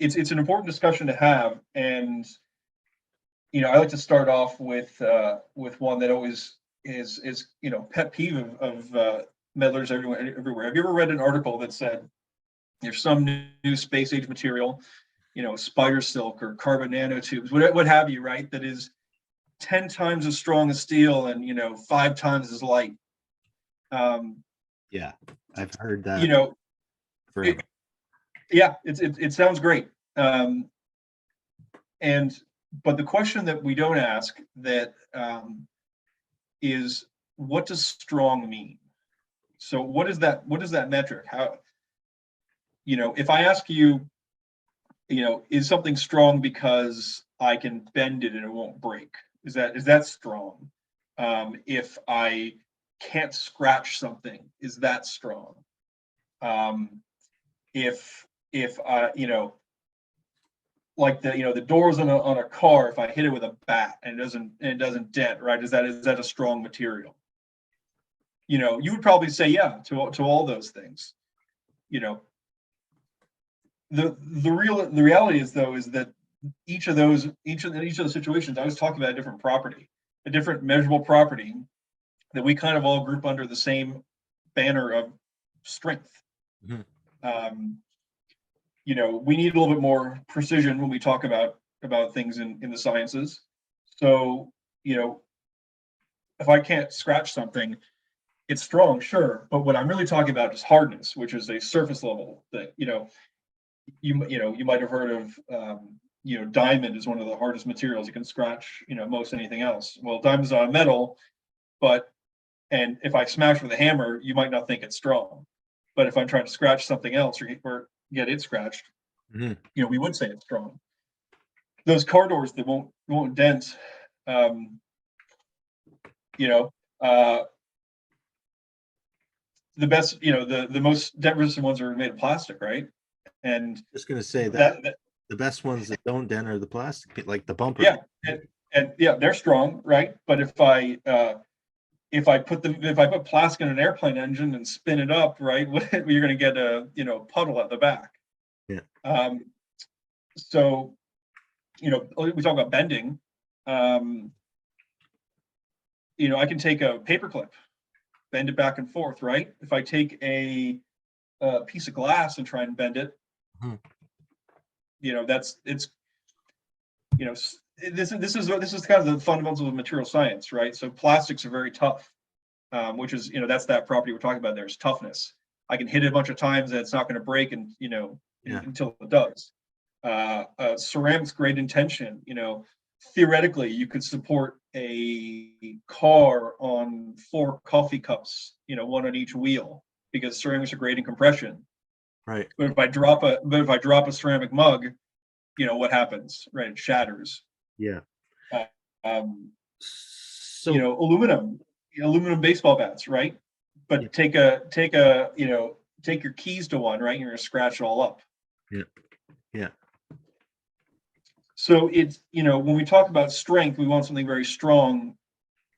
it's an important discussion to have, and I like to start off with one that always is pet peeve of meddlers everywhere. Have you ever read an article that said there's some new space age material, spider silk or carbon nanotubes, what have you, right? That is 10 times as strong as steel and 5 times as light. Yeah, I've heard that. Forever. It sounds great. But the question that we don't ask that is, what does strong mean? So what is that metric? How, if I ask you, is something strong because I can bend it and it won't break? Is that strong? If I can't scratch something, is that strong? If I, like the doors on a car, if I hit it with a bat and it doesn't dent, right? Is that a strong material? You would probably say yeah to all those things. The reality is that each of those situations, I was talking about a different property, a different measurable property that we kind of all group under the same banner of strength. Mm-hmm. We need a little bit more precision when we talk about things in the sciences. So, if I can't scratch something, it's strong, sure. But what I'm really talking about is hardness, which is a surface level thing. You might have heard of, diamond is one of the hardest materials. You can scratch, most anything else. Well, diamond's not a metal, and if I smash with a hammer, you might not think it's strong. But if I'm trying to scratch something else or get it scratched, mm-hmm. We would say it's strong. Those car doors that won't dent, the best, the most dent resistant ones are made of plastic, right? And just gonna say that the best ones that don't dent are the plastic, like the bumper. Yeah, and yeah, they're strong, right? But if I put plastic in an airplane engine and spin it up, right, you're going to get a puddle at the back. Yeah. So, we talk about bending. I can take a paperclip, bend it back and forth, right? If I take a piece of glass and try and bend it, mm-hmm. This is kind of the fundamentals of material science, right? So plastics are very tough, which is that's that property we're talking about. There's toughness. I can hit it a bunch of times and it's not going to break, and until it does. Ceramics, great intention. Theoretically, you could support a car on 4 coffee cups, one on each wheel, because ceramics are great in compression. Right. But if I drop a ceramic mug, what happens, right? It shatters. Yeah. So aluminum baseball bats, right? But yeah. take your keys to one, right? You're gonna scratch it all up. Yeah. Yeah. So it's when we talk about strength, we want something very strong.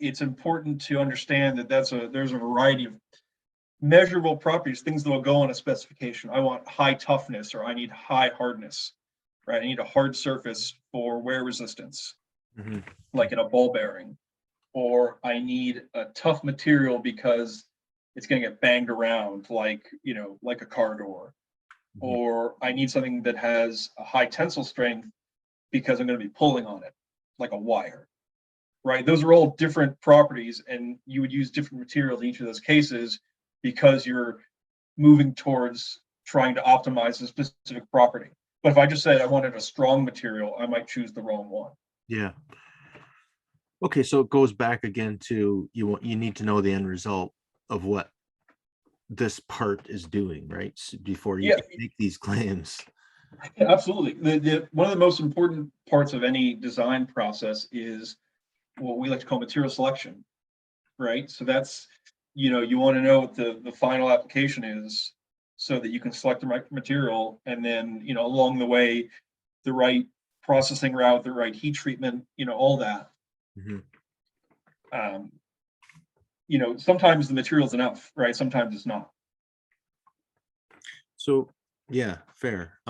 It's important to understand that there's a variety of measurable properties, things that will go on a specification. I want high toughness, or I need high hardness, right? I need a hard surface for wear resistance, mm-hmm. like in a ball bearing, or I need a tough material because it's going to get banged around, like a car door, mm-hmm. or I need something that has a high tensile strength because I'm going to be pulling on it, like a wire, right? Those are all different properties, and you would use different materials in each of those cases because you're moving towards trying to optimize a specific property. But if I just said I wanted a strong material, I might choose the wrong one. Yeah. Okay, so it goes back again to you need to know the end result of what this part is doing, right? Before you can make these claims. Absolutely. One of the most important parts of any design process is what we like to call material selection, right? So that's, you want to know what the final application is so that you can select the right material, and then, along the way, the right processing route, the right heat treatment, all that. Mm-hmm. Sometimes the material is enough, right? Sometimes it's not. So, yeah, fair.